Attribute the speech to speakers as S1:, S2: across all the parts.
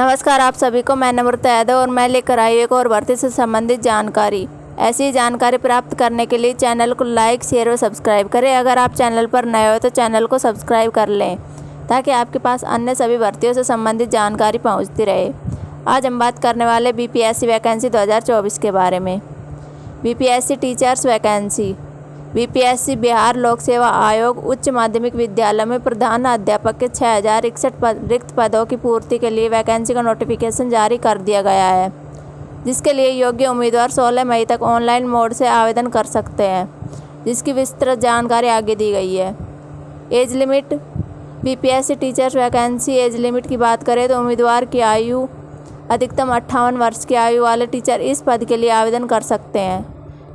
S1: नमस्कार आप सभी को, मैं नम्रता यादव और मैं लेकर आई एक और भर्ती से संबंधित जानकारी। ऐसी जानकारी प्राप्त करने के लिए चैनल को लाइक, शेयर और सब्सक्राइब करें। अगर आप चैनल पर नए हो तो चैनल को सब्सक्राइब कर लें ताकि आपके पास अन्य सभी भर्तियों से संबंधित जानकारी पहुंचती रहे। आज हम बात करने वाले बीपीएससी वैकेंसी 2024 के बारे में। BPSC teachers vacancy. BPSC Bihar लोक सेवा आयोग उच्च माध्यमिक विद्यालय में प्रधान अध्यापक के 6061 रिक्त पदों की पूर्ति के लिए वैकेंसी का नोटिफिकेशन जारी कर दिया गया है, जिसके लिए योग्य उम्मीदवार 16 मई तक ऑनलाइन मोड से आवेदन कर सकते हैं, जिसकी विस्तृत जानकारी आगे दी गई है। Age limit. BPSC teachers vacancy age limit की बात करें तो उम्मीदवार की आयु अधिकतम 58 वर्ष की आयु वाले टीचर इस पद के लिए आवेदन कर सकते हैं,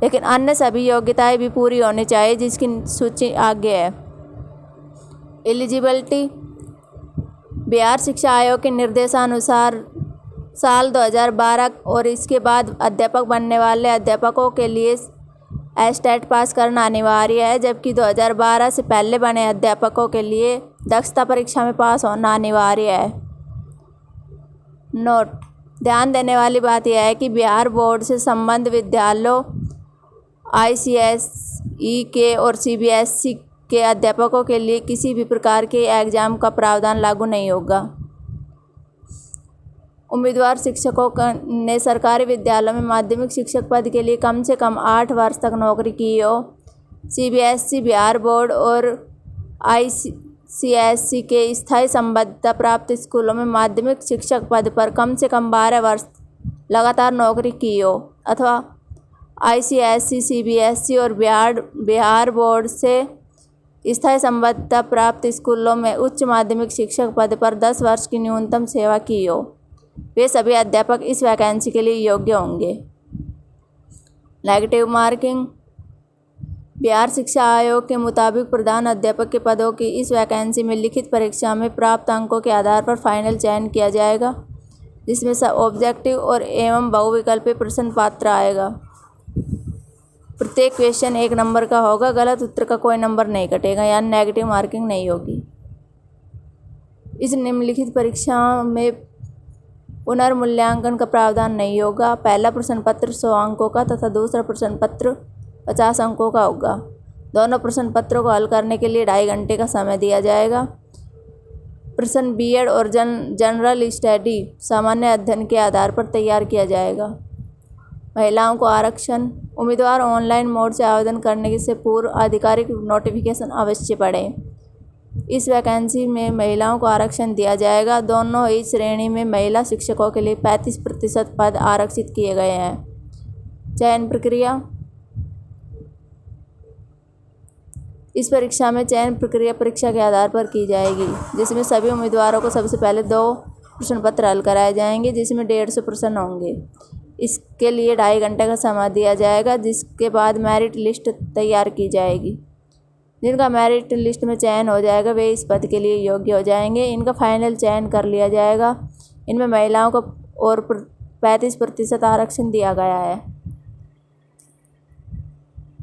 S1: लेकिन अन्य सभी योग्यताएं भी पूरी होनी चाहिए, जिसकी सूची आगे है। एलिजिबिलिटी। बिहार शिक्षा आयोग के निर्देशानुसार साल 2012 और इसके बाद अध्यापक बनने वाले अध्यापकों के लिए एस्टेट पास करना अनिवार्य है, जबकि 2012 से पहले बने अध्यापकों के लिए दक्षता परीक्षा में पास होना अनिवार्य है। नोट: ध्यान देने वाली बात यह है कि बिहार बोर्ड से संबद्ध विद्यालयों, आईसीएसई के और सीबीएसई के अध्यापकों के लिए किसी भी प्रकार के एग्जाम का प्रावधान लागू नहीं होगा। उम्मीदवार शिक्षकों ने सरकारी विद्यालयों में माध्यमिक शिक्षक पद के लिए कम से कम 8 वर्ष तक नौकरी की हो। सीबीएसई, बिहार बोर्ड और आईसीएसई के स्थायी संबद्धता प्राप्त स्कूलों में माध्यमिक शिक्षक पद पर कम से कम 12 वर्ष लगातार नौकरी की हो, अथवा आईसीएसई, सीबीएसई और बिहार बोर्ड से स्थायी संबद्धता प्राप्त स्कूलों में उच्च माध्यमिक शिक्षक पद पर 10 वर्ष की न्यूनतम सेवा की हो। वे सभी अध्यापक इस वैकेंसी के लिए योग्य होंगे। Negative marking. बिहार शिक्षा आयोग के मुताबिक प्रधान अध्यापक के पदों की इस वैकेंसी में लिखित परीक्षा में प्राप्त अंकों के आधार पर फाइनल चयन किया जाएगा, जिसमें ऑब्जेक्टिव और एवं बहुविकल्पीय प्रश्न पत्र आएगा। प्रत्येक क्वेश्चन 1 नंबर का होगा, गलत उत्तर का कोई नंबर नहीं कटेगा, यानी नेगेटिव मार्किंग नहीं होगी। इस निम्नलिखित परीक्षा में पुनर्मूल्यांकन का प्रावधान नहीं होगा। पहला प्रश्न पत्र 100 अंकों का तथा दूसरा प्रश्न पत्र 50 अंकों का होगा। दोनों प्रश्न पत्रों को हल करने के लिए 2.5 घंटे का समय दिया जाएगा। प्रश्न बीएड और जनरल स्टडी सामान्य अध्ययन के आधार पर तैयार किया जाएगा। महिलाओं को आरक्षण। उम्मीदवार ऑनलाइन मोड से आवेदन करने से पूर्व आधिकारिक नोटिफिकेशन अवश्य पढ़ें। इस वैकेंसी में महिलाओं को आरक्षण दिया जाएगा। दोनों ही श्रेणी में महिला शिक्षकों के लिए 35% पद आरक्षित किए गए हैं। चयन प्रक्रिया। इस परीक्षा में चयन प्रक्रिया परीक्षा के आधार पर की जाएगी, जिसमें सभी उम्मीदवारों को सबसे पहले 2 प्रश्न पत्र हल कराए जाएंगे, जिसमें 150 प्रश्न होंगे। इसके लिए 2.5 घंटे का समय दिया जाएगा, जिसके बाद मेरिट लिस्ट तैयार की जाएगी। जिनका मेरिट लिस्ट में चयन हो जाएगा वे इस पद के लिए योग्य हो जाएंगे। इनका फाइनल चयन कर लिया जाएगा। इनमें महिलाओं को और 35% आरक्षण दिया गया है।